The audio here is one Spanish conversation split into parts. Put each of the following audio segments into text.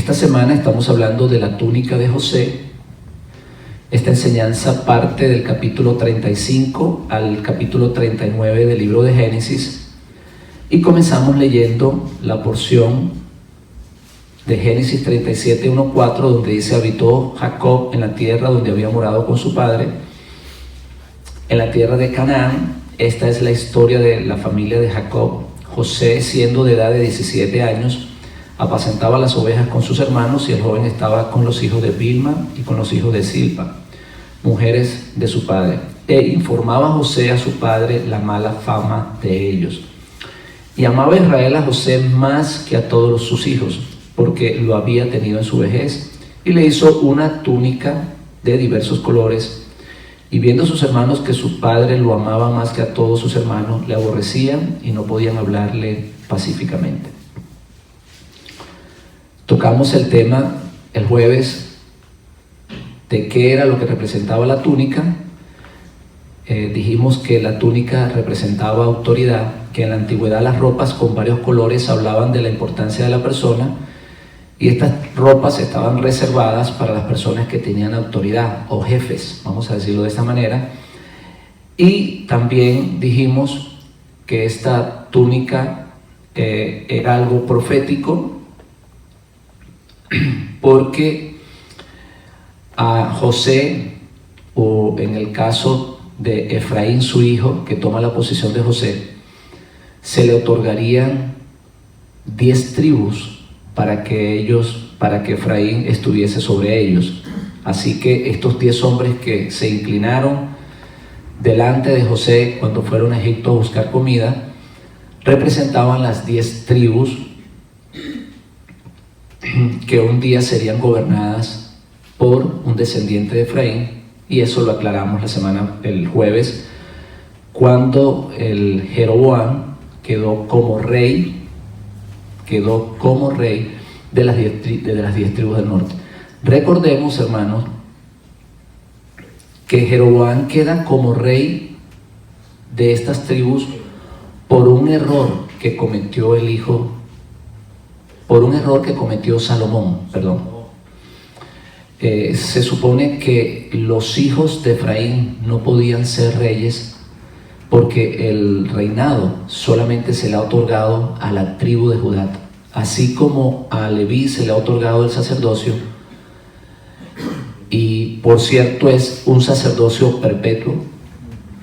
Esta semana estamos hablando de la túnica de José. Esta enseñanza parte del capítulo 35 al capítulo 39 del libro de Génesis, y comenzamos leyendo la porción de Génesis 37, 1-4, donde dice: habitó Jacob en la tierra donde había morado con su padre, en la tierra de Canaán. Esta es la historia de la familia de Jacob. José, siendo de edad de 17 años, apacentaba las ovejas con sus hermanos, y el joven estaba con los hijos de Bilma y con los hijos de Silpa, mujeres de su padre. E informaba José a su padre la mala fama de ellos. Y amaba Israel a José más que a todos sus hijos, porque lo había tenido en su vejez, y le hizo una túnica de diversos colores. Y viendo sus hermanos que su padre lo amaba más que a todos sus hermanos, le aborrecían y no podían hablarle pacíficamente. Tocamos el tema el jueves de qué era lo que representaba la túnica. Dijimos que la túnica representaba autoridad, que en la antigüedad las ropas con varios colores hablaban de la importancia de la persona, y estas ropas estaban reservadas para las personas que tenían autoridad o jefes, vamos a decirlo de esta manera. Y también dijimos que esta túnica era algo profético, porque a José, o en el caso de Efraín, su hijo, que toma la posición de José, se le otorgarían 10 tribus para que Efraín estuviese sobre ellos. Así que estos 10 hombres que se inclinaron delante de José cuando fueron a Egipto a buscar comida, representaban las 10 tribus que un día serían gobernadas por un descendiente de Efraín. Y eso lo aclaramos el jueves, cuando el Jeroboam quedó como rey de las 10 tribus del norte. Recordemos, hermanos, que Jeroboam queda como rey de estas tribus por un error que cometió Salomón, se supone que los hijos de Efraín no podían ser reyes, porque el reinado solamente se le ha otorgado a la tribu de Judá, así como a Leví se le ha otorgado el sacerdocio. Y por cierto, es un sacerdocio perpetuo.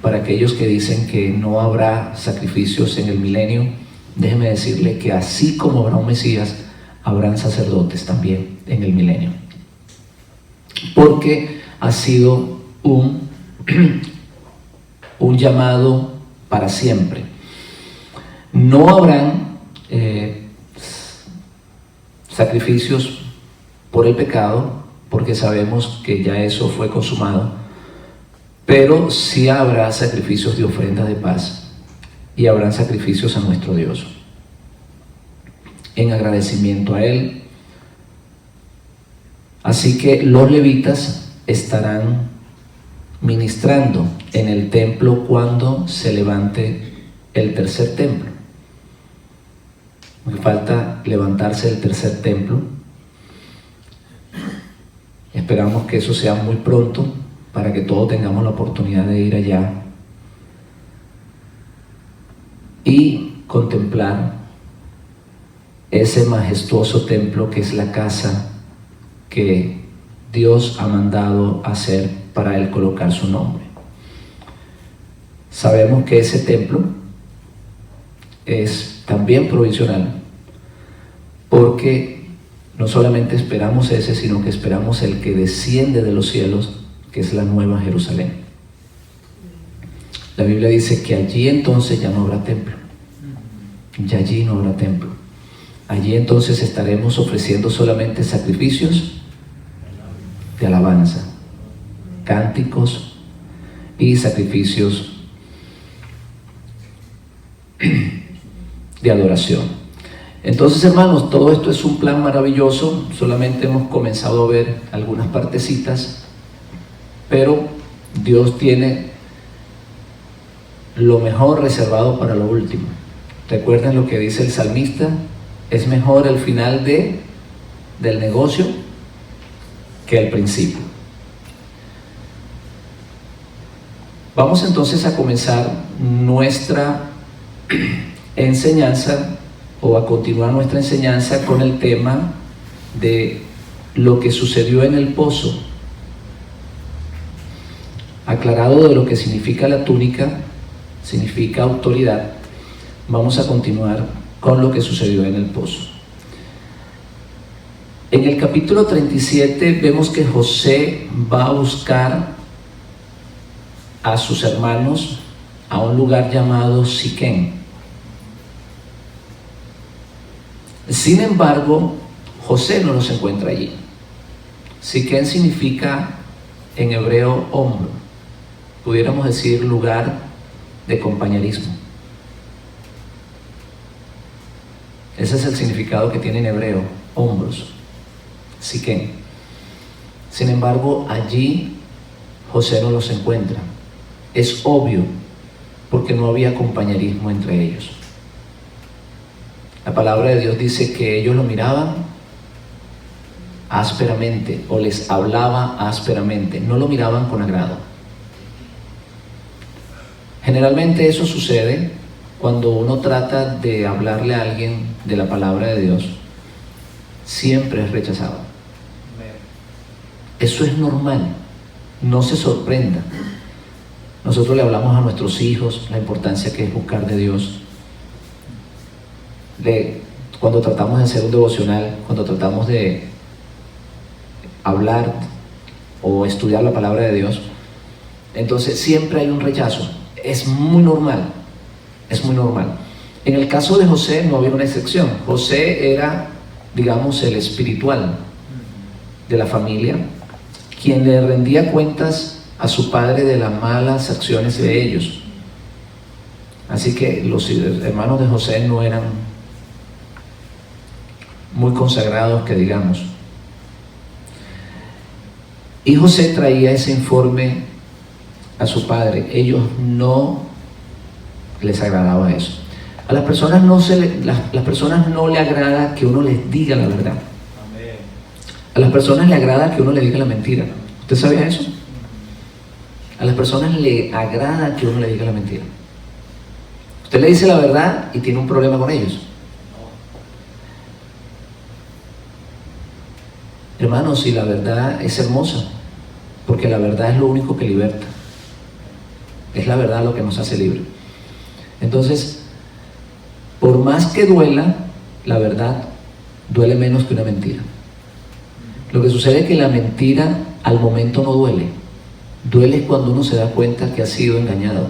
Para aquellos que dicen que no habrá sacrificios en el milenio, déjeme decirle que así como habrá un Mesías, habrán sacerdotes también en el milenio, porque ha sido un llamado para siempre. No habrán sacrificios por el pecado, porque sabemos que ya eso fue consumado, pero sí habrá sacrificios de ofrenda de paz, y habrán sacrificios a nuestro Dios en agradecimiento a Él. Así que los levitas estarán ministrando en el templo cuando se levante el tercer templo. Me falta levantarse el tercer templo. Esperamos que eso sea muy pronto, para que todos tengamos la oportunidad de ir allá y contemplar ese majestuoso templo que es la casa que Dios ha mandado hacer para Él colocar su nombre. Sabemos que ese templo es también provisional, porque no solamente esperamos ese, sino que esperamos el que desciende de los cielos, que es la nueva Jerusalén. La Biblia dice que allí entonces ya no habrá templo. Ya allí no habrá templo. Allí entonces estaremos ofreciendo solamente sacrificios de alabanza, cánticos y sacrificios de adoración. Entonces, hermanos, todo esto es un plan maravilloso. Solamente hemos comenzado a ver algunas partecitas, pero Dios tiene lo mejor reservado para lo último. Recuerden lo que dice el salmista: es mejor el final de del negocio que el principio. Vamos entonces a comenzar nuestra enseñanza, o a continuar nuestra enseñanza con el tema de lo que sucedió en el pozo. Aclarado de lo que significa la túnica, significa autoridad, vamos a continuar con lo que sucedió en el pozo. En el capítulo 37 vemos que José va a buscar a sus hermanos a un lugar llamado Siquén. Sin embargo, José no los encuentra allí. Siquén significa en hebreo hombro, pudiéramos decir lugar de compañerismo. Ese es el significado que tiene en hebreo, hombros, Siquén. Sin embargo, allí José no los encuentra. Es obvio, porque no había compañerismo entre ellos. La palabra de Dios dice que ellos lo miraban ásperamente, o les hablaba ásperamente, no lo miraban con agrado. Generalmente eso sucede cuando uno trata de hablarle a alguien de la palabra de Dios, siempre es rechazado. Eso es normal, no se sorprenda. Nosotros le hablamos a nuestros hijos la importancia que es buscar de Dios. Cuando tratamos de hacer un devocional, cuando tratamos de hablar o estudiar la palabra de Dios, entonces siempre hay un rechazo. Es muy normal, es muy normal. En el caso de José no había una excepción. José era, digamos, el espiritual de la familia, quien le rendía cuentas a su padre de las malas acciones de ellos. Así que los hermanos de José no eran muy consagrados, que digamos. Y José traía ese informe a su padre. Ellos no les agradaba eso. A las personas las personas no le agrada que uno les diga la verdad. A las personas le agrada que uno le diga la mentira. ¿Usted sabía eso? A las personas le agrada que uno le diga la mentira. Usted le dice la verdad y tiene un problema con ellos. Hermanos, y la verdad es hermosa, porque la verdad es lo único que liberta. Es la verdad lo que nos hace libres. Entonces, por más que duela, la verdad duele menos que una mentira. Lo que sucede es que la mentira al momento no duele. Duele cuando uno se da cuenta que ha sido engañado.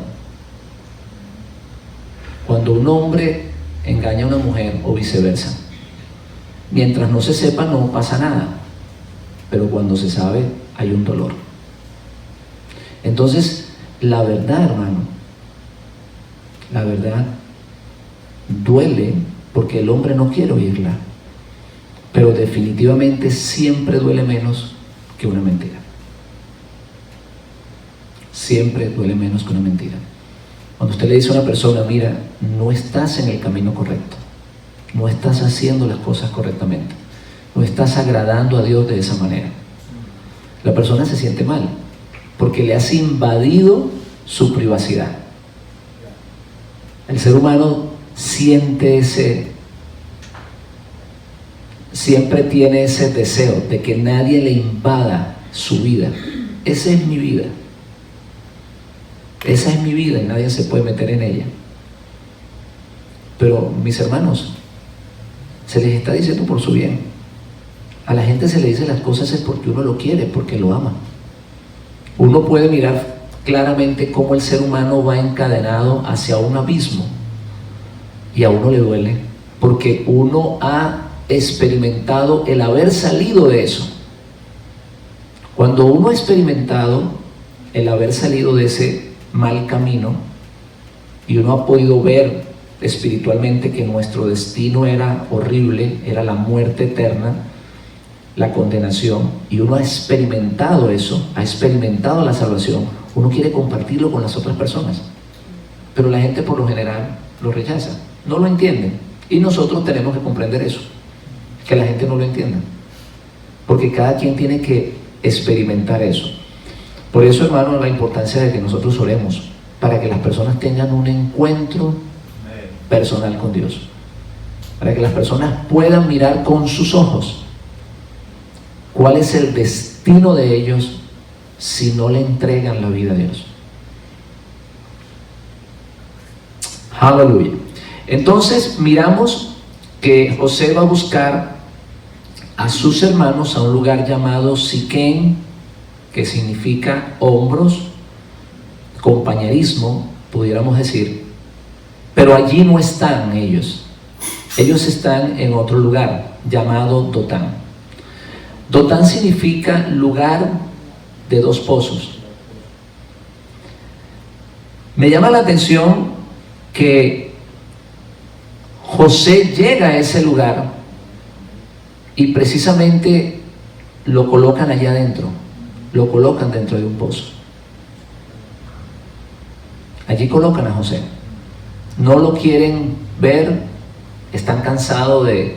Cuando un hombre engaña a una mujer o viceversa, mientras no se sepa no pasa nada, pero cuando se sabe hay un dolor. Entonces, la verdad, hermano, la verdad duele porque el hombre no quiere oírla, pero definitivamente siempre duele menos que una mentira. Siempre duele menos que una mentira. Cuando usted le dice a una persona, mira, no estás en el camino correcto, no estás haciendo las cosas correctamente, no estás agradando a Dios de esa manera, la persona se siente mal, porque le has invadido su privacidad. El ser humano siempre tiene ese deseo de que nadie le invada su vida. Esa es mi vida. Esa es mi vida y nadie se puede meter en ella. Pero mis hermanos, se les está diciendo por su bien. A la gente se le dice las cosas es porque uno lo quiere, porque lo ama. Uno puede mirar claramente cómo el ser humano va encadenado hacia un abismo y a uno le duele porque uno ha experimentado el haber salido de eso. Cuando uno ha experimentado el haber salido de ese mal camino y uno ha podido ver espiritualmente que nuestro destino era horrible, era la muerte eterna, la condenación, y uno ha experimentado eso, ha experimentado la salvación, uno quiere compartirlo con las otras personas, pero la gente por lo general lo rechaza, no lo entiende, y nosotros tenemos que comprender eso, que la gente no lo entienda. porque cada quien tiene que experimentar eso. Por eso, hermano, la importancia de que nosotros oremos, para que las personas tengan un encuentro personal con Dios, para que las personas puedan mirar con sus ojos cuál es el destino de ellos si no le entregan la vida a Dios. Aleluya. Entonces miramos que José va a buscar a sus hermanos a un lugar llamado Siquén, que significa hombros, compañerismo, pudiéramos decir, pero allí no están ellos. Ellos están en otro lugar llamado Dotán. Dotán significa lugar de dos pozos. Me llama la atención que José llega a ese lugar y precisamente lo colocan allá adentro, lo colocan dentro de un pozo. Allí colocan a José. No lo quieren ver, están cansados de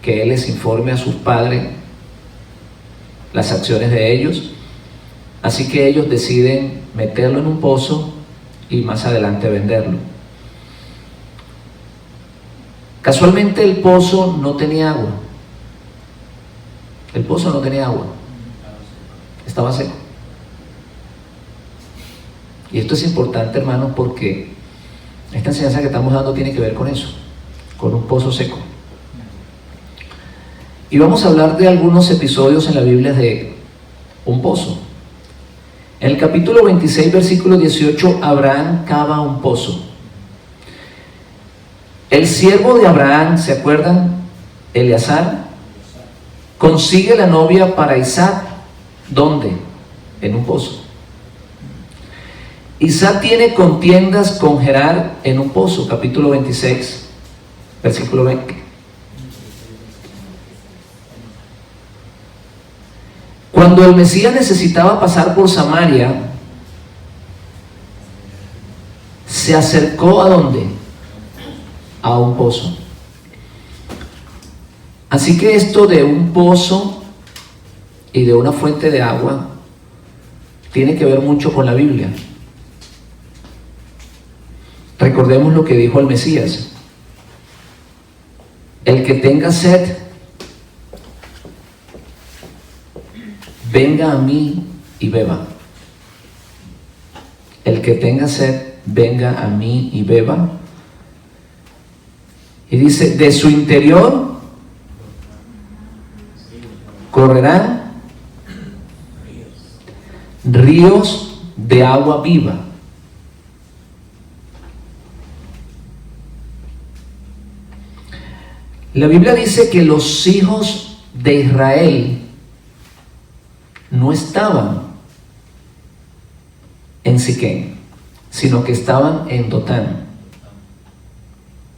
que él les informe a sus padres las acciones de ellos, así que ellos deciden meterlo en un pozo y más adelante venderlo. Casualmente el pozo no tenía agua. El pozo no tenía agua. Estaba seco. Y esto es importante, hermanos, porque esta enseñanza que estamos dando tiene que ver con eso, con un pozo seco. Y vamos a hablar de algunos episodios en la Biblia de un pozo. En el capítulo 26, versículo 18, Abraham cava un pozo. El siervo de Abraham, ¿se acuerdan? Eleazar, consigue la novia para Isaac. ¿Dónde? En un pozo. Isaac tiene contiendas con Gerar en un pozo, capítulo 26, versículo 20. Cuando el Mesías necesitaba pasar por Samaria, se acercó ¿a dónde? A un pozo. Así que esto de un pozo y de una fuente de agua tiene que ver mucho con la Biblia. Recordemos lo que dijo el Mesías: el que tenga sed, venga a mí y beba. El que tenga sed, venga a mí y beba. Y dice, de su interior correrán ríos de agua viva. La Biblia dice que los hijos de Israel no estaban en Siquén, sino que estaban en Dotán,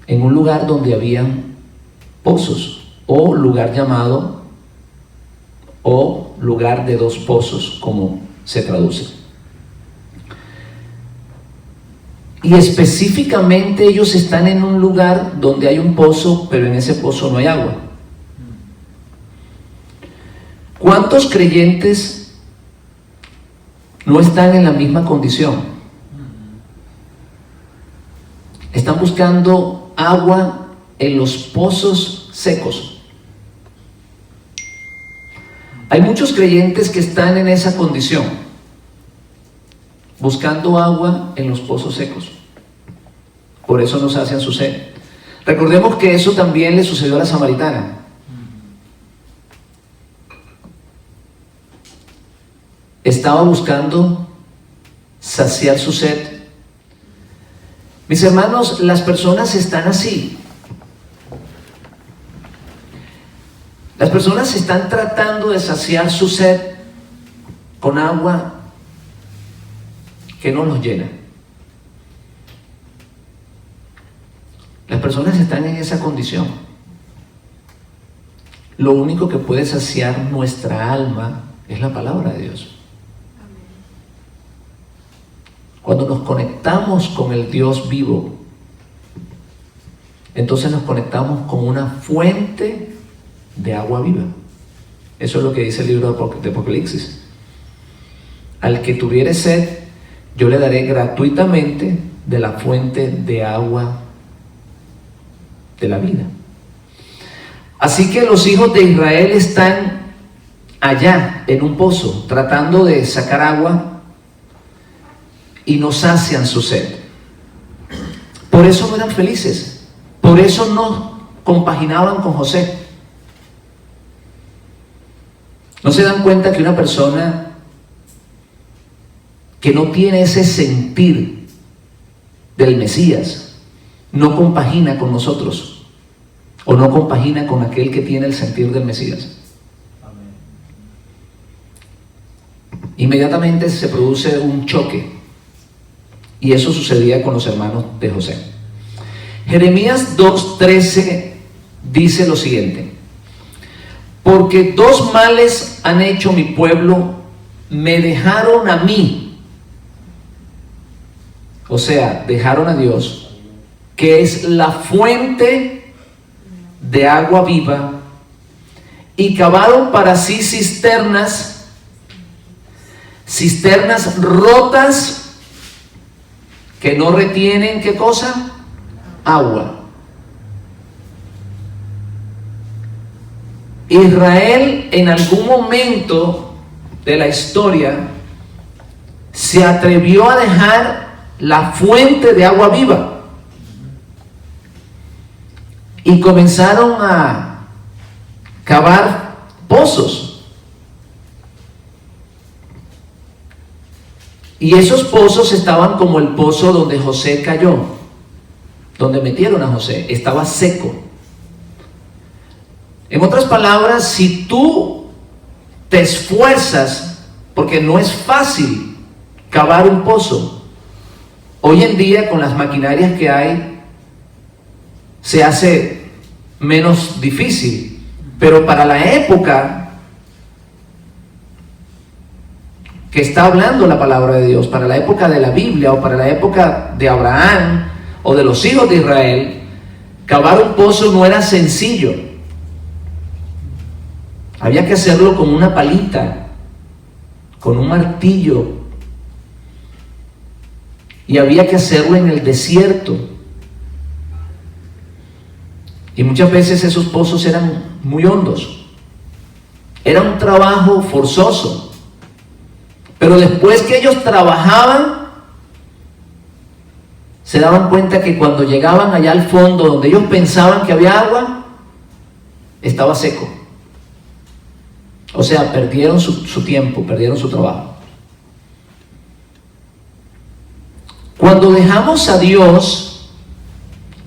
en un lugar donde habían pozos, o lugar llamado, o lugar de dos pozos, como se traduce. Y específicamente ellos están en un lugar donde hay un pozo, pero en ese pozo no hay agua. ¿Cuántos creyentes no están en la misma condición? Están buscando agua en los pozos secos. Hay muchos creyentes que están en esa condición, buscando agua en los pozos secos. Por eso no sacian su sed. Recordemos que eso también le sucedió a la samaritana. Estaba buscando saciar su sed. Mis hermanos, las personas están así. Las personas están tratando de saciar su sed con agua que no los llena. Las personas están en esa condición. Lo único que puede saciar nuestra alma es la palabra de Dios. Cuando nos conectamos con el Dios vivo, entonces nos conectamos con una fuente de agua viva. Eso es lo que dice el libro de Apocalipsis. Al que tuviere sed, yo le daré gratuitamente de la fuente de agua de la vida. Así que los hijos de Israel están allá en un pozo, tratando de sacar agua y no sacian su sed. Por eso no eran felices, por eso no compaginaban con José. ¿No se dan cuenta que una persona que no tiene ese sentir del Mesías no compagina con nosotros, o no compagina con aquel que tiene el sentir del Mesías? Inmediatamente se produce un choque, y eso sucedía con los hermanos de José. Jeremías 2:13 dice lo siguiente: porque dos males han hecho mi pueblo, me dejaron a mí, o sea, dejaron a Dios, que es la fuente de agua viva, y cavaron para sí cisternas rotas que no retienen, ¿qué cosa? Agua. Israel en algún momento de la historia se atrevió a dejar la fuente de agua viva y comenzaron a cavar pozos. Y esos pozos estaban como el pozo donde José cayó, donde metieron a José, estaba seco. En otras palabras, si tú te esfuerzas, porque no es fácil cavar un pozo, hoy en día con las maquinarias que hay, se hace menos difícil, pero para la época que está hablando la palabra de Dios, para la época de la Biblia o para la época de Abraham o de los hijos de Israel, cavar un pozo no era sencillo. Había que hacerlo con una palita, con un martillo, y había que hacerlo en el desierto. Y muchas veces esos pozos eran muy hondos. Era un trabajo forzoso. Pero después que ellos trabajaban, se daban cuenta que cuando llegaban allá al fondo, donde ellos pensaban que había agua, estaba seco. O sea, perdieron su tiempo, perdieron su trabajo. Cuando dejamos a Dios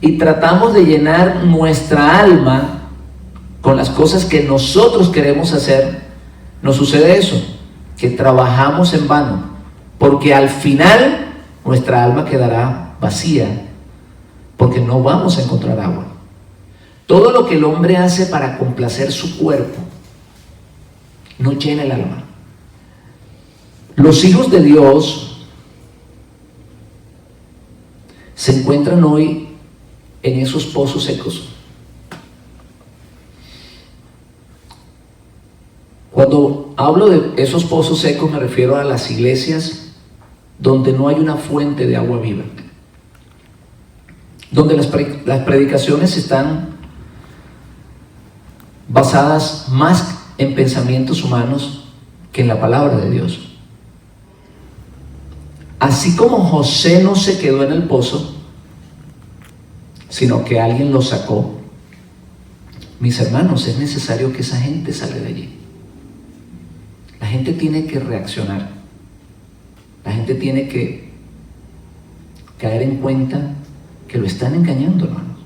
y tratamos de llenar nuestra alma con las cosas que nosotros queremos hacer, nos sucede eso, que trabajamos en vano, porque al final nuestra alma quedará vacía, porque no vamos a encontrar agua. Todo lo que el hombre hace para complacer su cuerpo no llena el alma. Los hijos de Dios se encuentran hoy en esos pozos secos. Cuando hablo de esos pozos secos me refiero a las iglesias donde no hay una fuente de agua viva, donde las predicaciones están basadas más en pensamientos humanos que en la palabra de Dios. Así como José no se quedó en el pozo, sino que alguien lo sacó, mis hermanos, es necesario que esa gente salga de allí. La gente tiene que reaccionar. La gente tiene que caer en cuenta que lo están engañando, hermanos,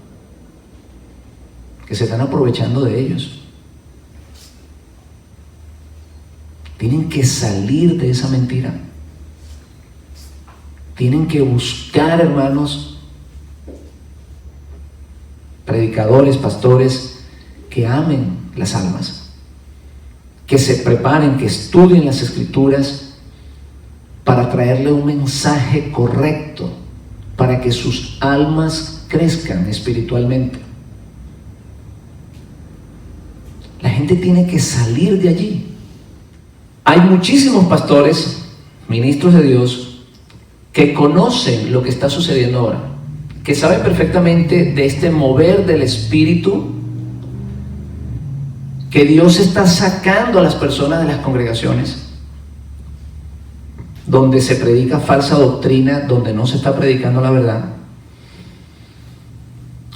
que se están aprovechando de ellos. Tienen que salir de esa mentira. Tienen que buscar, hermanos, predicadores, pastores que amen las almas, que se preparen, que estudien las Escrituras para traerle un mensaje correcto, para que sus almas crezcan espiritualmente. La gente tiene que salir de allí. Hay muchísimos pastores, ministros de Dios, que conocen lo que está sucediendo ahora, que saben perfectamente de este mover del Espíritu, que Dios está sacando a las personas de las congregaciones, donde se predica falsa doctrina, donde no se está predicando la verdad.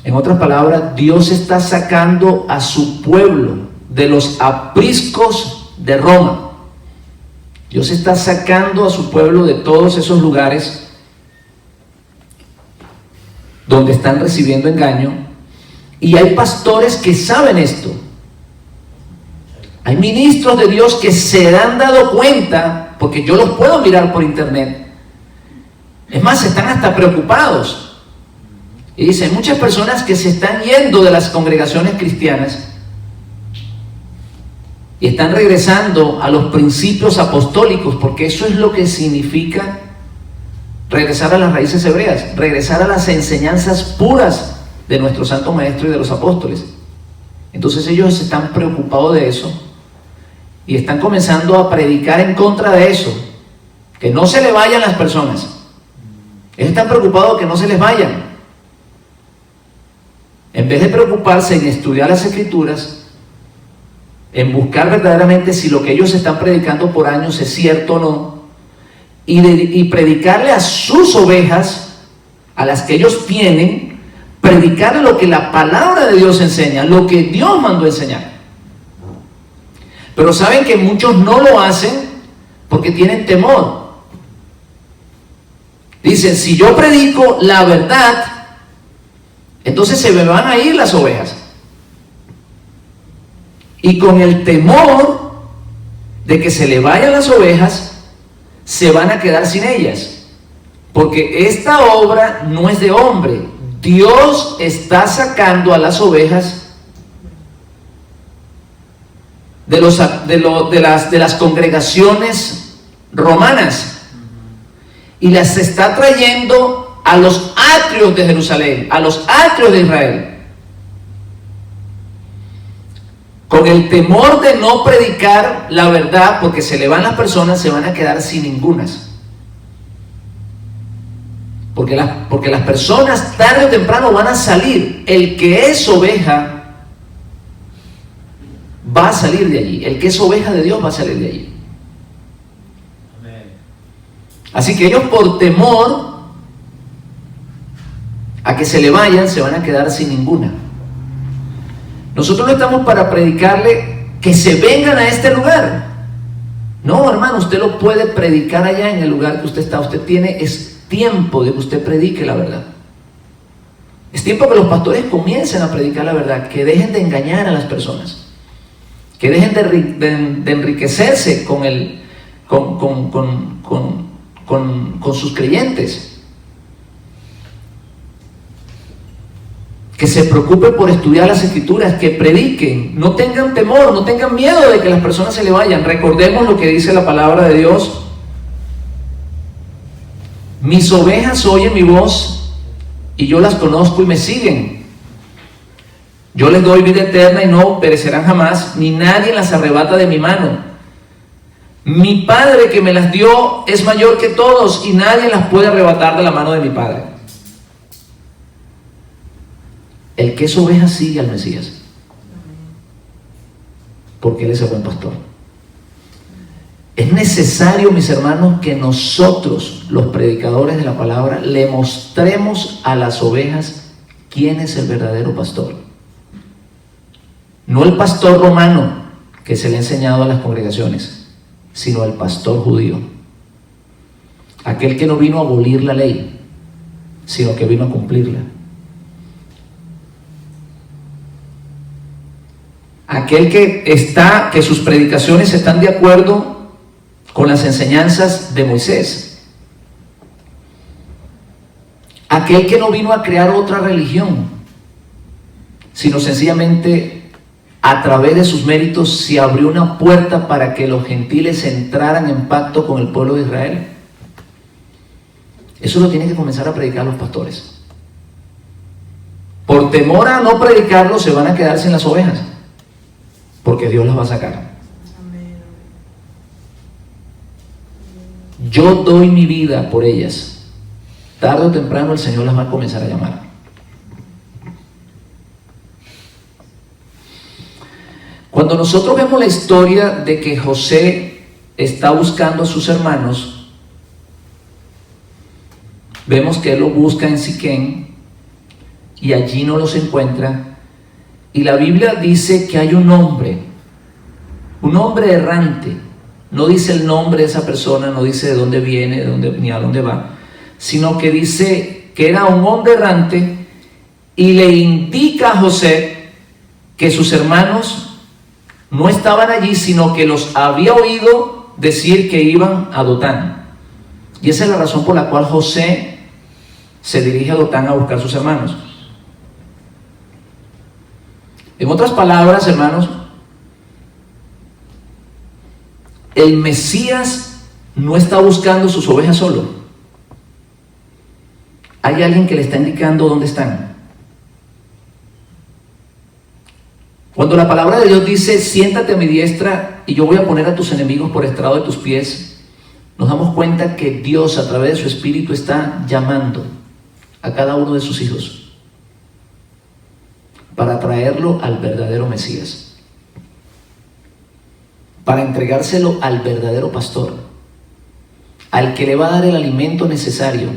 En otras palabras, Dios está sacando a su pueblo de los apriscos de Roma. Dios está sacando a su pueblo de todos esos lugares donde están recibiendo engaño. Y hay pastores que saben esto. Hay ministros de Dios que se han dado cuenta, porque yo los puedo mirar por internet. Es más, están hasta preocupados. Y dicen, muchas personas que se están yendo de las congregaciones cristianas y están regresando a los principios apostólicos, porque eso es lo que significa regresar a las raíces hebreas, regresar a las enseñanzas puras de nuestro Santo Maestro y de los apóstoles. Entonces ellos están preocupados de eso y están comenzando a predicar en contra de eso, que no se le vayan las personas. Ellos están preocupados que no se les vayan. En vez de preocuparse en estudiar las Escrituras, en buscar verdaderamente si lo que ellos están predicando por años es cierto o no, y predicarle a sus ovejas, a las que ellos tienen, predicarle lo que la palabra de Dios enseña, lo que Dios mandó enseñar. Pero saben que muchos no lo hacen porque tienen temor. Dicen, si yo predico la verdad, entonces se me van a ir las ovejas. Y con el temor de que se le vayan las ovejas, se van a quedar sin ellas. Porque esta obra no es de hombre. Dios está sacando a las ovejas de las congregaciones romanas y las está trayendo a los atrios de Jerusalén, a los atrios de Israel. Con el temor de no predicar la verdad, porque se le van las personas, se van a quedar sin ningunas. Porque las personas tarde o temprano van a salir. El que es oveja va a salir de allí. El que es oveja de Dios va a salir de allí. Así que ellos, por temor a que se le vayan, se van a quedar sin ninguna. Nosotros no estamos para predicarle que se vengan a este lugar. No, hermano, usted lo puede predicar allá en el lugar que usted está. Usted tiene, es tiempo de que usted predique la verdad. Es tiempo que los pastores comiencen a predicar la verdad, que dejen de engañar a las personas, que dejen de enriquecerse con sus creyentes, que se preocupe por estudiar las Escrituras, que prediquen, no tengan temor, no tengan miedo de que las personas se le vayan. Recordemos lo que dice la palabra de Dios: mis ovejas oyen mi voz y yo las conozco y me siguen. Yo les doy vida eterna y no perecerán jamás, ni nadie las arrebata de mi mano. Mi Padre que me las dio es mayor que todos y nadie las puede arrebatar de la mano de mi Padre. El que es oveja sigue al Mesías, porque Él es el buen pastor. Es necesario, mis hermanos, que nosotros, los predicadores de la palabra, le mostremos a las ovejas quién es el verdadero pastor. No el pastor romano que se le ha enseñado a las congregaciones, sino el pastor judío. Aquel que no vino a abolir la ley, sino que vino a cumplirla. Aquel que sus predicaciones están de acuerdo con las enseñanzas de Moisés. Aquel que no vino a crear otra religión, sino sencillamente a través de sus méritos se abrió una puerta para que los gentiles entraran en pacto con el pueblo de Israel. Eso lo tienen que comenzar a predicar los pastores. Por temor a no predicarlo, se van a quedar sin las ovejas. porque Dios las va a sacar. Yo doy mi vida por ellas. Tarde o temprano el Señor las va a comenzar a llamar. Cuando nosotros vemos la historia de que José está buscando a sus hermanos, vemos que él los busca en Siquén y allí no los encuentra. Y la Biblia dice que hay un hombre errante. No dice el nombre de esa persona, no dice de dónde viene, ni a dónde va, sino que dice que era un hombre errante y le indica a José que sus hermanos no estaban allí, sino que los había oído decir que iban a Dotán. Y esa es la razón por la cual José se dirige a Dotán a buscar a sus hermanos. En otras palabras, hermanos, el Mesías no está buscando sus ovejas solo. Hay alguien que le está indicando dónde están. Cuando la palabra de Dios dice, siéntate a mi diestra y yo voy a poner a tus enemigos por estrado de tus pies, nos damos cuenta que Dios a través de su Espíritu está llamando a cada uno de sus hijos para traerlo al verdadero Mesías, para entregárselo al verdadero pastor, al que le va a dar el alimento necesario.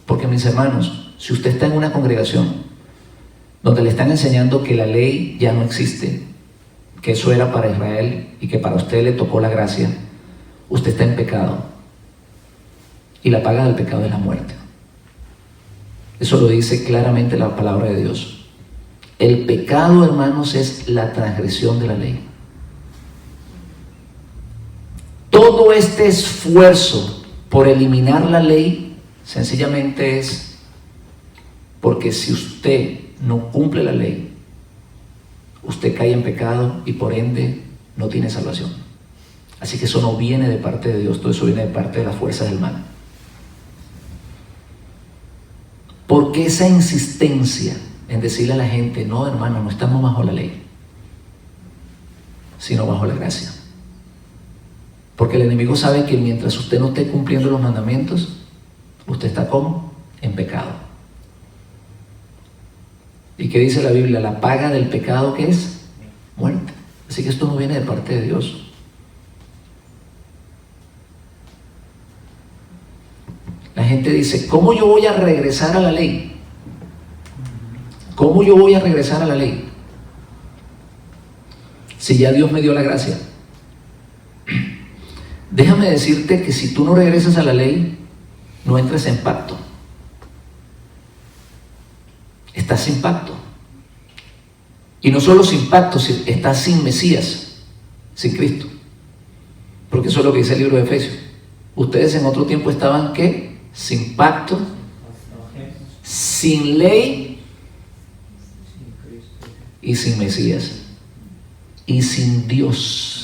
Porque, mis hermanos, si usted está en una congregación donde le están enseñando que la ley ya no existe, que eso era para Israel y que para usted le tocó la gracia, usted está en pecado. Y la paga del pecado es la muerte. Eso lo dice claramente la palabra de Dios. El pecado, hermanos, es la transgresión de la ley. Todo este esfuerzo por eliminar la ley sencillamente es porque si usted no cumple la ley, usted cae en pecado y por ende no tiene salvación. Así que eso no viene de parte de Dios, todo eso viene de parte de las fuerzas del mal. ¿Por qué esa insistencia en decirle a la gente, no, hermano, no estamos bajo la ley, sino bajo la gracia? Porque el enemigo sabe que mientras usted no esté cumpliendo los mandamientos, usted está como en pecado. ¿Y qué dice la Biblia? La paga del pecado, ¿qué es? Muerte. Así que esto no viene de parte de Dios. La gente dice, ¿cómo yo voy a regresar a la ley? ¿Cómo yo voy a regresar a la ley? Si ya Dios me dio la gracia. Déjame decirte que si tú no regresas a la ley, no entres en pacto. Estás sin pacto. Y no solo sin pacto, estás sin Mesías, sin Cristo. Porque eso es lo que dice el libro de Efesios. Ustedes en otro tiempo estaban, ¿qué? Sin pacto, sin ley y sin Mesías y sin Dios.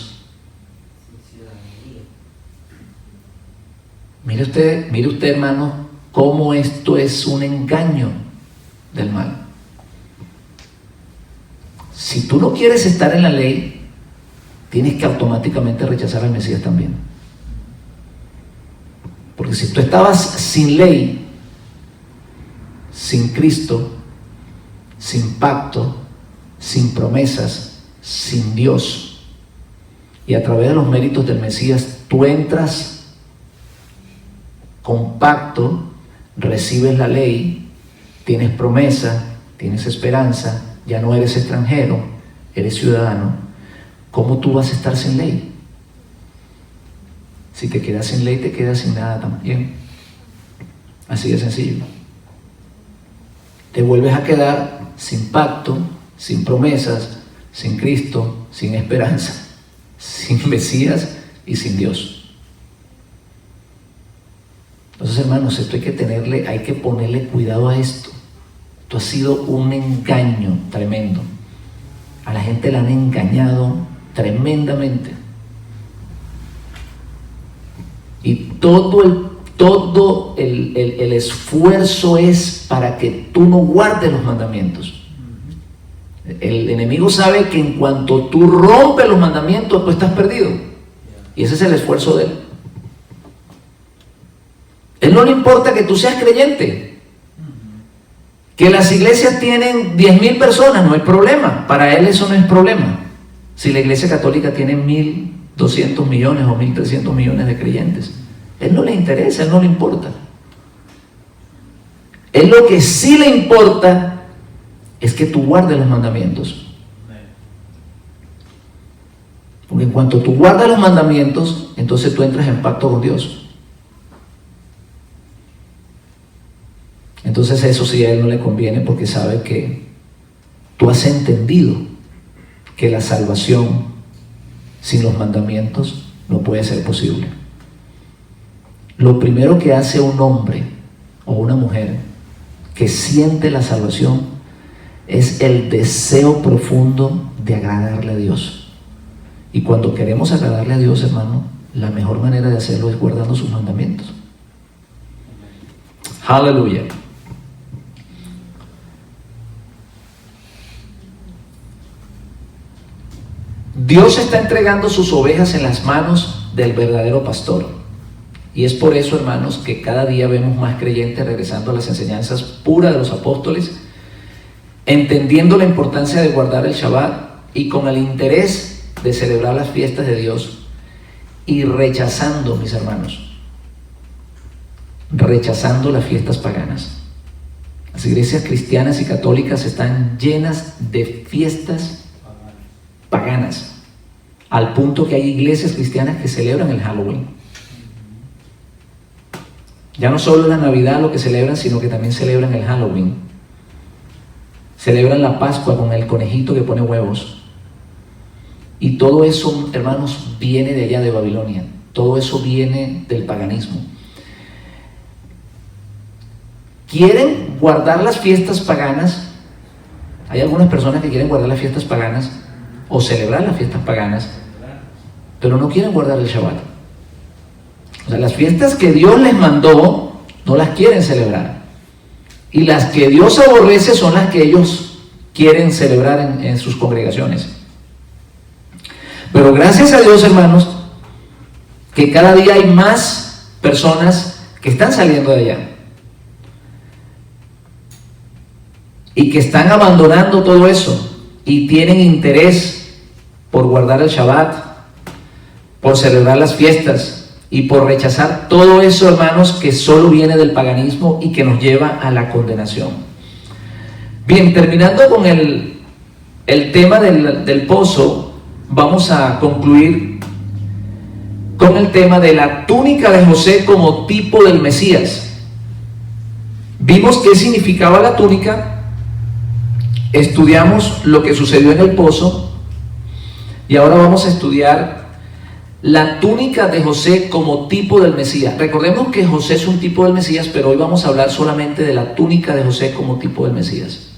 Mire usted, hermano, cómo esto es un engaño del mal. Si tú no quieres estar en la ley, tienes que automáticamente rechazar al Mesías también. Porque si tú estabas sin ley, sin Cristo, sin pacto, sin promesas, sin Dios, y a través de los méritos del Mesías tú entras con pacto, recibes la ley, tienes promesa, tienes esperanza, ya no eres extranjero, eres ciudadano, ¿cómo tú vas a estar sin ley? Si te quedas sin ley, te quedas sin nada también. Así de sencillo. Te vuelves a quedar sin pacto, sin promesas, sin Cristo, sin esperanza, sin Mesías y sin Dios. Entonces, hermanos, esto hay que ponerle cuidado a esto. Esto ha sido un engaño tremendo. A la gente la han engañado tremendamente. Y todo el esfuerzo es para que tú no guardes los mandamientos. El enemigo sabe que en cuanto tú rompes los mandamientos, tú estás perdido. Y ese es el esfuerzo de él. Él no le importa que tú seas creyente. Que las iglesias tienen 10,000 personas, no hay problema. Para él eso no es problema. Si la iglesia católica tiene 1,200 millones o 1,300 millones de creyentes, él no le interesa, él no le importa. Él lo que sí le importa es que tú guardes los mandamientos. Porque en cuanto tú guardas los mandamientos, entonces tú entras en pacto con Dios. Entonces eso sí a él no le conviene, porque sabe que tú has entendido que la salvación sin los mandamientos no puede ser posible. Lo primero que hace un hombre o una mujer que siente la salvación es el deseo profundo de agradarle a Dios. Y cuando queremos agradarle a Dios, hermano, la mejor manera de hacerlo es guardando sus mandamientos. Aleluya. Dios está entregando sus ovejas en las manos del verdadero pastor. Y es por eso, hermanos, que cada día vemos más creyentes regresando a las enseñanzas puras de los apóstoles, entendiendo la importancia de guardar el Shabbat y con el interés de celebrar las fiestas de Dios, y rechazando, mis hermanos, rechazando las fiestas paganas. Las iglesias cristianas y católicas están llenas de fiestas paganas, al punto que hay iglesias cristianas que celebran el Halloween. Ya no solo la Navidad lo que celebran, sino que también celebran el Halloween. Celebran la Pascua con el conejito que pone huevos. Y todo eso, hermanos, viene de allá de Babilonia. Todo eso viene del paganismo. Quieren guardar las fiestas paganas. Hay algunas personas que quieren guardar las fiestas paganas o celebrar las fiestas paganas, pero no quieren guardar el Shabbat. O sea, las fiestas que Dios les mandó no las quieren celebrar, y las que Dios aborrece son las que ellos quieren celebrar en sus congregaciones. Pero gracias a Dios, hermanos, que cada día hay más personas que están saliendo de allá y que están abandonando todo eso y tienen interés por guardar el Shabbat, por celebrar las fiestas y por rechazar todo eso, hermanos, que solo viene del paganismo y que nos lleva a la condenación. Bien, terminando con el tema del pozo, vamos a concluir con el tema de la túnica de José como tipo del Mesías. Vimos qué significaba la túnica, estudiamos lo que sucedió en el pozo, y ahora vamos a estudiar la túnica de José como tipo del Mesías. Recordemos que José es un tipo del Mesías, pero hoy vamos a hablar solamente de la túnica de José como tipo del Mesías.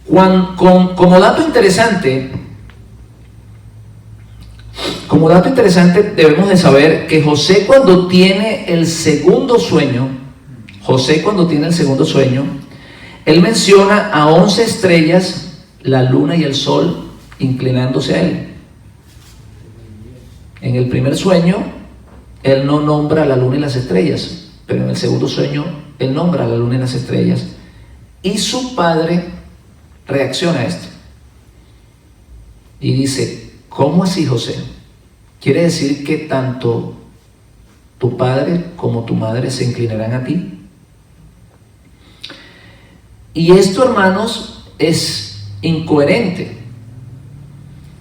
Como dato interesante, debemos de saber que José cuando tiene el segundo sueño, él menciona a 11 estrellas, la luna y el sol inclinándose a él. En el primer sueño, él no nombra a la luna y las estrellas, pero en el segundo sueño, él nombra a la luna y las estrellas. Y su padre reacciona a esto y dice: ¿cómo así, José? ¿Quiere decir que tanto tu padre como tu madre se inclinarán a ti? Y esto, hermanos, es incoherente,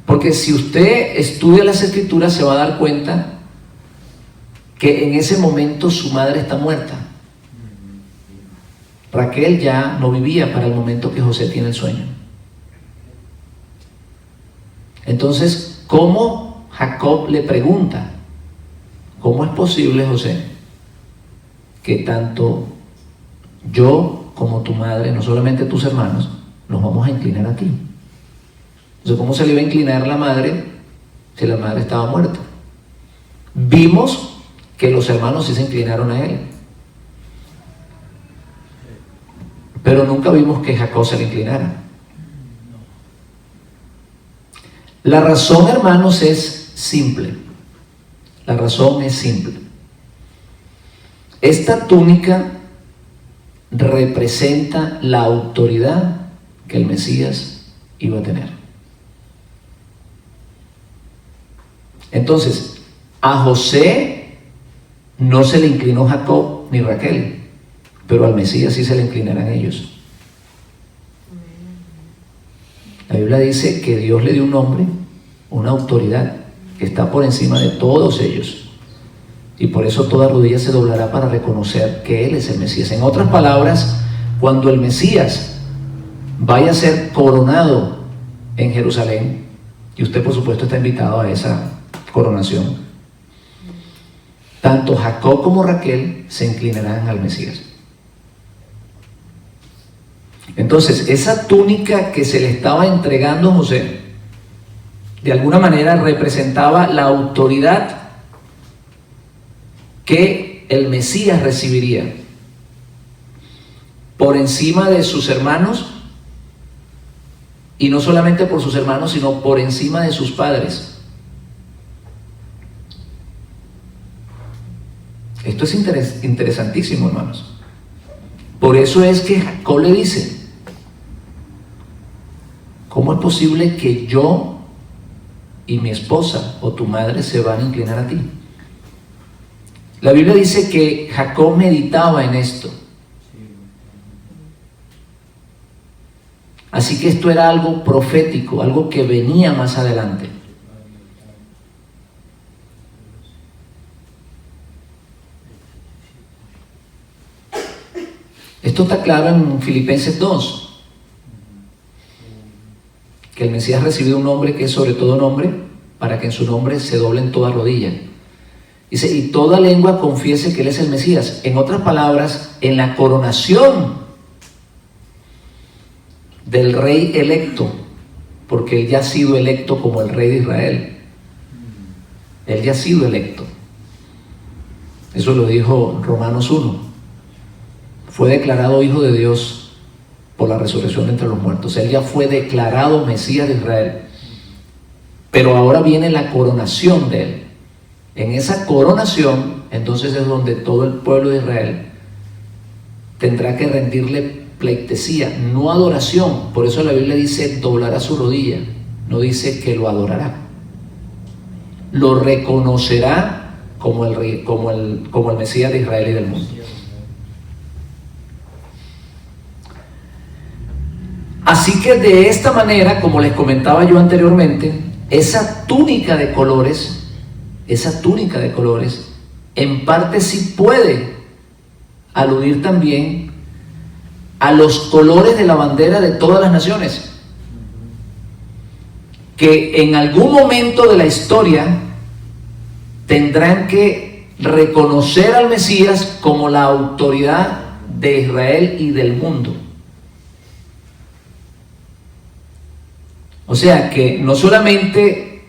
porque si usted estudia las Escrituras se va a dar cuenta que en ese momento su madre está muerta. Raquel ya no vivía para el momento que José tiene el sueño. Entonces, ¿cómo Jacob le pregunta: ¿cómo es posible, José, que tanto yo como tu madre, no solamente tus hermanos, nos vamos a inclinar a ti? Entonces, ¿cómo se le iba a inclinar la madre si la madre estaba muerta? Vimos que los hermanos sí se inclinaron a él. pero nunca vimos que Jacob se le inclinara. La razón, hermanos, es simple. La razón es simple. Esta túnica representa la autoridad que el Mesías iba a tener. Entonces, a José no se le inclinó Jacob ni Raquel, pero al Mesías sí se le inclinarán ellos. La Biblia dice que Dios le dio un nombre, una autoridad que está por encima de todos ellos, y por eso toda rodilla se doblará para reconocer que Él es el Mesías. En otras palabras, cuando el Mesías vaya a ser coronado en Jerusalén, y usted por supuesto está invitado a esa coronación, tanto Jacob como Raquel se inclinarán al Mesías. Entonces, esa túnica que se le estaba entregando a José, de alguna manera representaba la autoridad que el Mesías recibiría por encima de sus hermanos, y no solamente por sus hermanos, sino por encima de sus padres. Esto es interesantísimo, hermanos. Por eso es que Jacob le dice: ¿cómo es posible que yo y mi esposa o tu madre se van a inclinar a ti? La Biblia dice que Jacob meditaba en esto. Así que esto era algo profético, algo que venía más adelante. Esto está claro en Filipenses 2, que el Mesías recibió un nombre que es sobre todo nombre, para que en su nombre se doblen toda rodilla. Dice, y toda lengua confiese que Él es el Mesías. En otras palabras, en la coronación del rey electo, porque Él ya ha sido electo como el rey de Israel. Él ya ha sido electo. Eso lo dijo Romanos 1. Fue declarado hijo de Dios por la resurrección de entre los muertos. Él ya fue declarado Mesías de Israel. Pero ahora viene la coronación de Él. En esa coronación, entonces es donde todo el pueblo de Israel tendrá que rendirle pleitesía, no adoración. Por eso la Biblia dice doblará su rodilla, no dice que lo adorará. Lo reconocerá como el rey, como el Mesías de Israel y del mundo. Así que de esta manera, como les comentaba yo anteriormente, esa túnica de colores, en parte sí puede aludir también a los colores de la bandera de todas las naciones, que en algún momento de la historia tendrán que reconocer al Mesías como la autoridad de Israel y del mundo. O sea que no solamente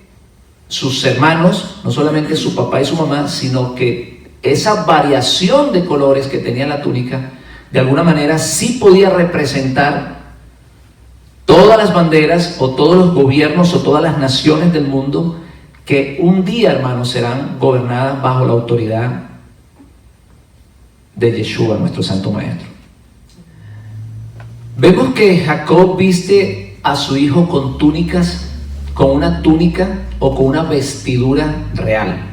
sus hermanos, no solamente su papá y su mamá, sino que esa variación de colores que tenía la túnica, de alguna manera sí podía representar todas las banderas o todos los gobiernos o todas las naciones del mundo que un día, hermanos, serán gobernadas bajo la autoridad de Yeshua, nuestro Santo Maestro. Vemos que Jacob viste a su hijo con túnicas, con una túnica o con una vestidura real.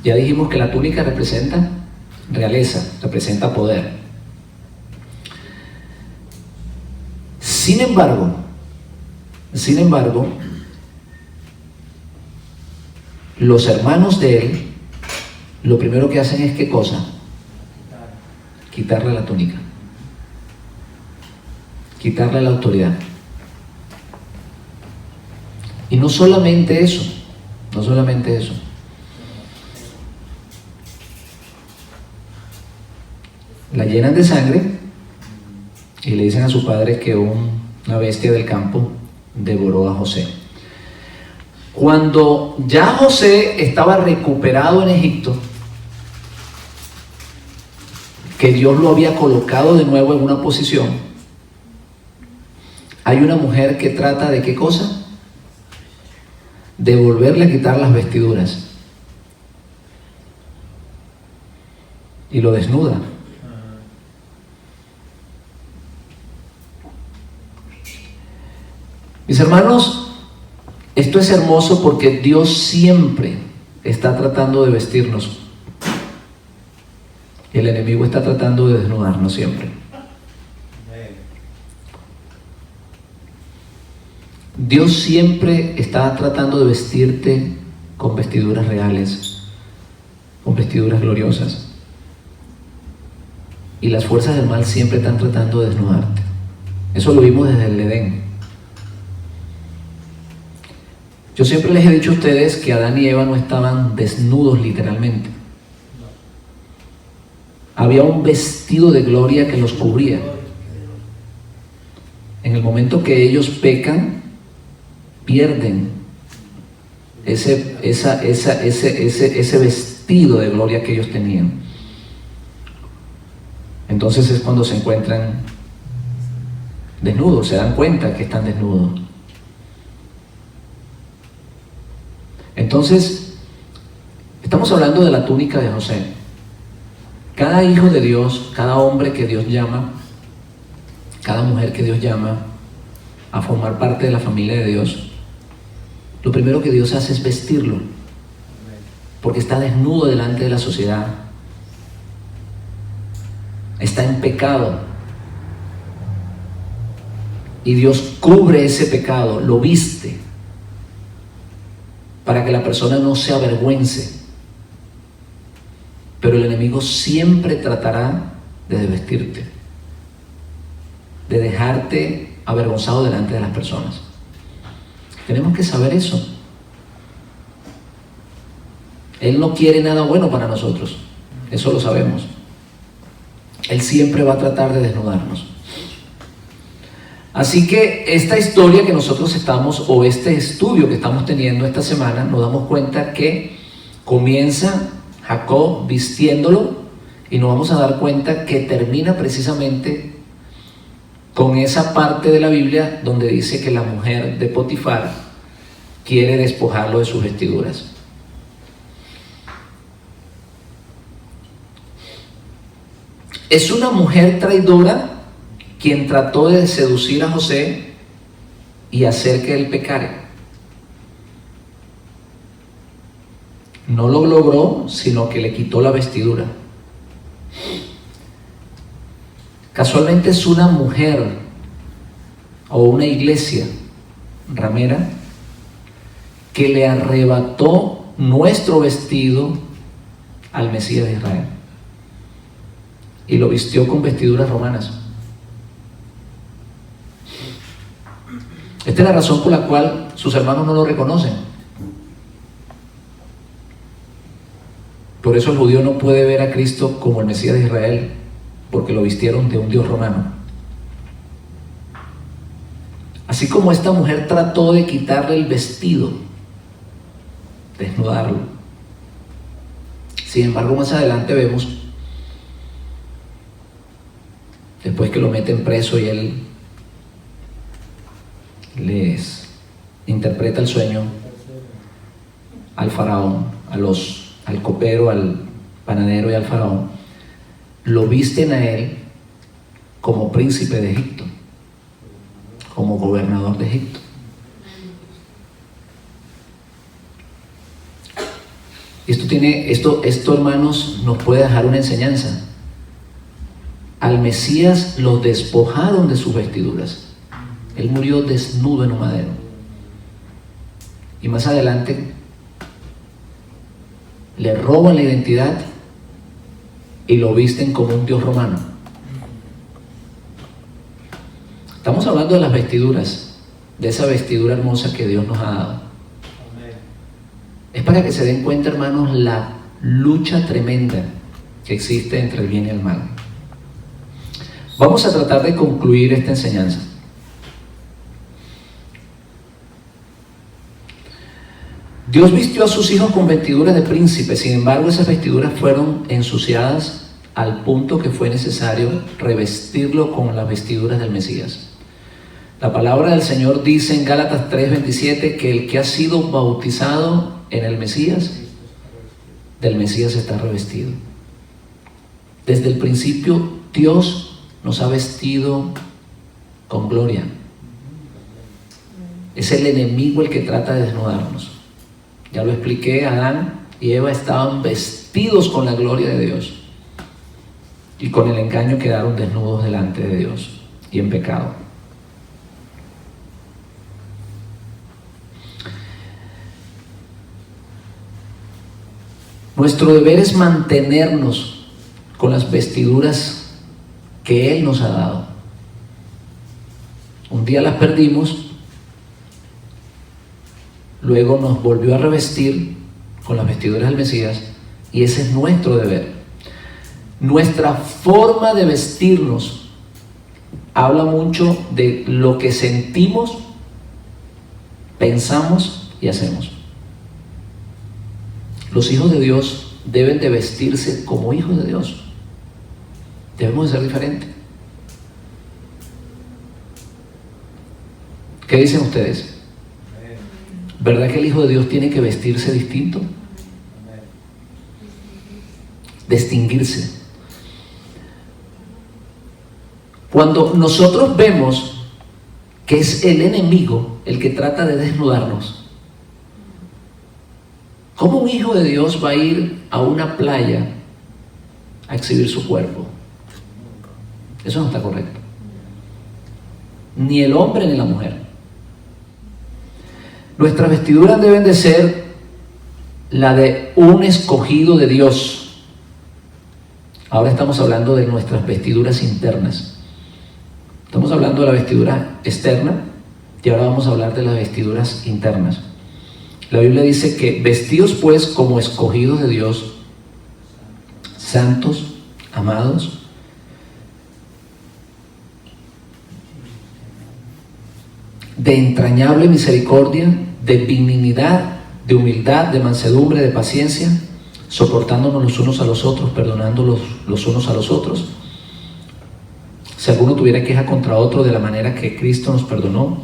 Ya dijimos que la túnica representa realeza, representa poder. Sin embargo, los hermanos de él, lo primero que hacen es ¿qué cosa? Quitarle la túnica, quitarle la autoridad. Y no solamente eso, la llenan de sangre y le dicen a su padre que una bestia del campo devoró a José. Cuando ya José estaba recuperado en Egipto, que Dios lo había colocado de nuevo en una posición, hay una mujer que trata de ¿qué cosa? De volverle a quitar las vestiduras y lo desnuda. Mis hermanos, esto es hermoso porque Dios siempre está tratando de vestirnos. El enemigo está tratando de desnudarnos siempre. Dios siempre está tratando de vestirte con vestiduras reales, con vestiduras gloriosas. Y las fuerzas del mal siempre están tratando de desnudarte. Eso lo vimos desde el Edén. Yo siempre les he dicho a ustedes que Adán y Eva no estaban desnudos literalmente. Había un vestido de gloria que los cubría. En el momento que ellos pecan, pierden ese vestido de gloria que ellos tenían. Entonces es cuando se encuentran desnudos, se dan cuenta que están desnudos. Entonces, estamos hablando de la túnica de José. Cada hijo de Dios, cada hombre que Dios llama, cada mujer que Dios llama a formar parte de la familia de Dios, lo primero que Dios hace es vestirlo, porque está desnudo delante de la sociedad, está en pecado, y Dios cubre ese pecado, lo viste, para que la persona no se avergüence. Pero el enemigo siempre tratará de desvestirte, de dejarte avergonzado delante de las personas. Tenemos que saber eso. Él no quiere nada bueno para nosotros, eso lo sabemos. Él siempre va a tratar de desnudarnos. Así que esta historia que nosotros estamos, o este estudio que estamos teniendo esta semana, nos damos cuenta que comienza Jacob vistiéndolo y nos vamos a dar cuenta que termina precisamente con esa parte de la Biblia donde dice que la mujer de Potifar quiere despojarlo de sus vestiduras. Es una mujer traidora quien trató de seducir a José y hacer que él pecare. No lo logró, sino que le quitó la vestidura. Casualmente es una mujer o una iglesia ramera que le arrebató nuestro vestido al Mesías de Israel y lo vistió con vestiduras romanas. Esta es la razón por la cual sus hermanos no lo reconocen. Por eso el judío no puede ver a Cristo como el Mesías de Israel, porque lo vistieron de un Dios romano. Así como esta mujer trató de quitarle el vestido, desnudarlo. Sin embargo, más adelante vemos, después que lo meten preso y él les interpreta el sueño al faraón, al copero, al panadero y al faraón, lo visten a él como príncipe de Egipto, como gobernador de Egipto. Esto, hermanos, nos puede dejar una enseñanza. Al Mesías lo despojaron de sus vestiduras. Él murió desnudo en un madero. Y más adelante le roban la identidad y lo visten como un dios romano. Estamos hablando de las vestiduras, de esa vestidura hermosa que Dios nos ha dado. Es para que se den cuenta, hermanos, la lucha tremenda que existe entre el bien y el mal. Vamos a tratar de concluir esta enseñanza. Dios vistió a sus hijos con vestiduras de príncipe, sin embargo esas vestiduras fueron ensuciadas al punto que fue necesario revestirlo con las vestiduras del Mesías. La palabra del Señor dice en Gálatas 3:27 que el que ha sido bautizado en el Mesías, del Mesías está revestido. Desde el principio Dios nos ha vestido con gloria. Es el enemigo el que trata de desnudarnos. Ya lo expliqué, Adán y Eva estaban vestidos con la gloria de Dios y con el engaño quedaron desnudos delante de Dios y en pecado. Nuestro deber es mantenernos con las vestiduras que Él nos ha dado. Un día las perdimos, luego nos volvió a revestir con las vestiduras del Mesías, y ese es nuestro deber. Nuestra forma de vestirnos habla mucho de lo que sentimos, pensamos y hacemos. Los hijos de Dios deben de vestirse como hijos de Dios. Debemos de ser diferentes. ¿Qué dicen ustedes? ¿Verdad que el hijo de Dios tiene que vestirse distinto? Distinguirse. Cuando nosotros vemos que es el enemigo el que trata de desnudarnos, ¿cómo un hijo de Dios va a ir a una playa a exhibir su cuerpo? Eso no está correcto. Ni el hombre ni la mujer. Nuestras vestiduras deben de ser la de un escogido de Dios. Ahora estamos hablando de nuestras vestiduras internas. Estamos hablando de la vestidura externa y ahora vamos a hablar de las vestiduras internas. La Biblia dice que vestidos pues como escogidos de Dios, santos, amados, de entrañable misericordia, de benignidad, de humildad, de mansedumbre, de paciencia, soportándonos los unos a los otros, perdonándolos los unos a los otros. Si alguno tuviera queja contra otro, de la manera que Cristo nos perdonó,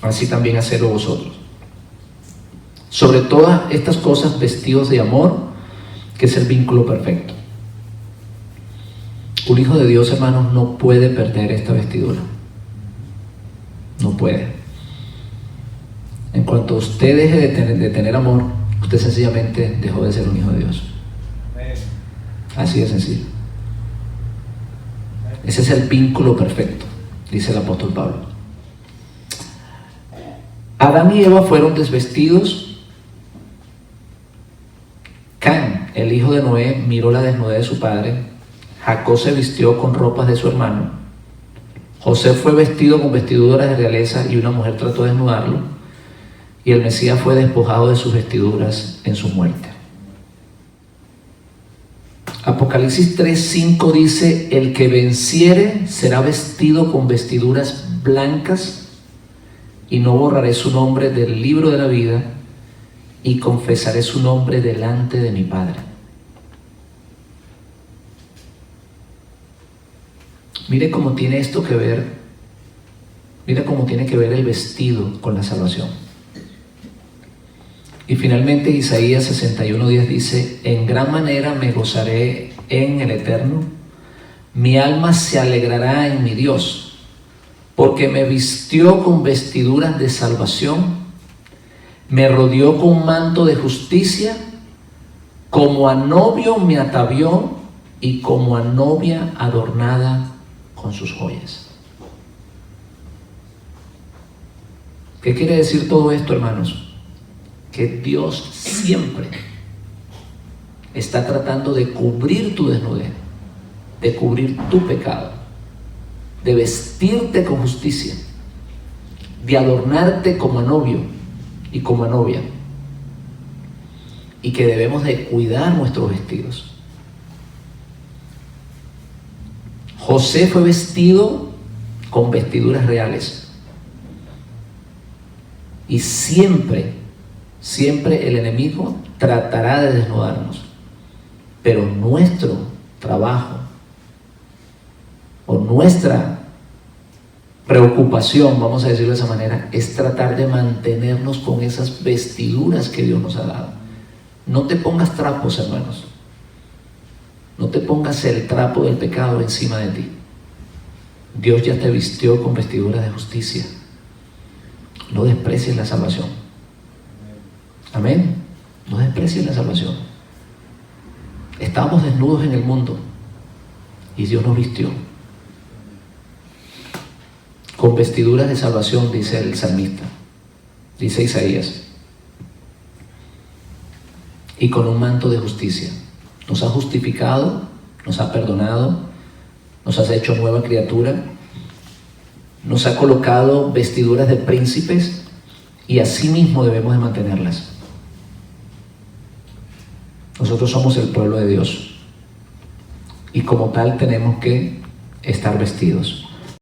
así también hacedlo vosotros. Sobre todas estas cosas, vestidos de amor, que es el vínculo perfecto. Un hijo de Dios, hermanos, no puede perder esta vestidura. No puede. En cuanto usted deje de tener amor, usted sencillamente dejó de ser un hijo de Dios. Así de sencillo. Ese es el vínculo perfecto, dice el apóstol Pablo. Adán y Eva fueron desvestidos. Can, el hijo de Noé, miró la desnudez de su padre. Jacob se vistió con ropas de su hermano. José fue vestido con vestiduras de realeza y una mujer trató de desnudarlo. Y el Mesías fue despojado de sus vestiduras en su muerte. Apocalipsis 3:5 dice: el que venciere será vestido con vestiduras blancas, y no borraré su nombre del libro de la vida, y confesaré su nombre delante de mi Padre. Mire cómo tiene esto que ver, mira cómo tiene que ver el vestido con la salvación. Y finalmente Isaías 61:10 dice: en gran manera me gozaré en el Eterno, mi alma se alegrará en mi Dios, porque me vistió con vestiduras de salvación, me rodeó con manto de justicia, como a novio me atavió y como a novia adornada con sus joyas. ¿Qué quiere decir todo esto, hermanos? Que Dios siempre está tratando de cubrir tu desnudez, de cubrir tu pecado, de vestirte con justicia, de adornarte como a novio y como a novia, y que debemos de cuidar nuestros vestidos. José fue vestido con vestiduras reales, y siempre el enemigo tratará de desnudarnos. Pero nuestro trabajo o nuestra preocupación, vamos a decirlo de esa manera, es tratar de mantenernos con esas vestiduras que Dios nos ha dado. No te pongas trapos, hermanos. No te pongas el trapo del pecado encima de ti. Dios ya te vistió con vestiduras de justicia. No desprecies la salvación. Amén. No desprecies la salvación. Estábamos desnudos en el mundo y Dios nos vistió con vestiduras de salvación, dice el salmista, dice Isaías, y con un manto de justicia. Nos ha justificado, nos ha perdonado, nos ha hecho nueva criatura, nos ha colocado vestiduras de príncipes y así mismo debemos de mantenerlas. Nosotros somos el pueblo de Dios y como tal tenemos que estar vestidos.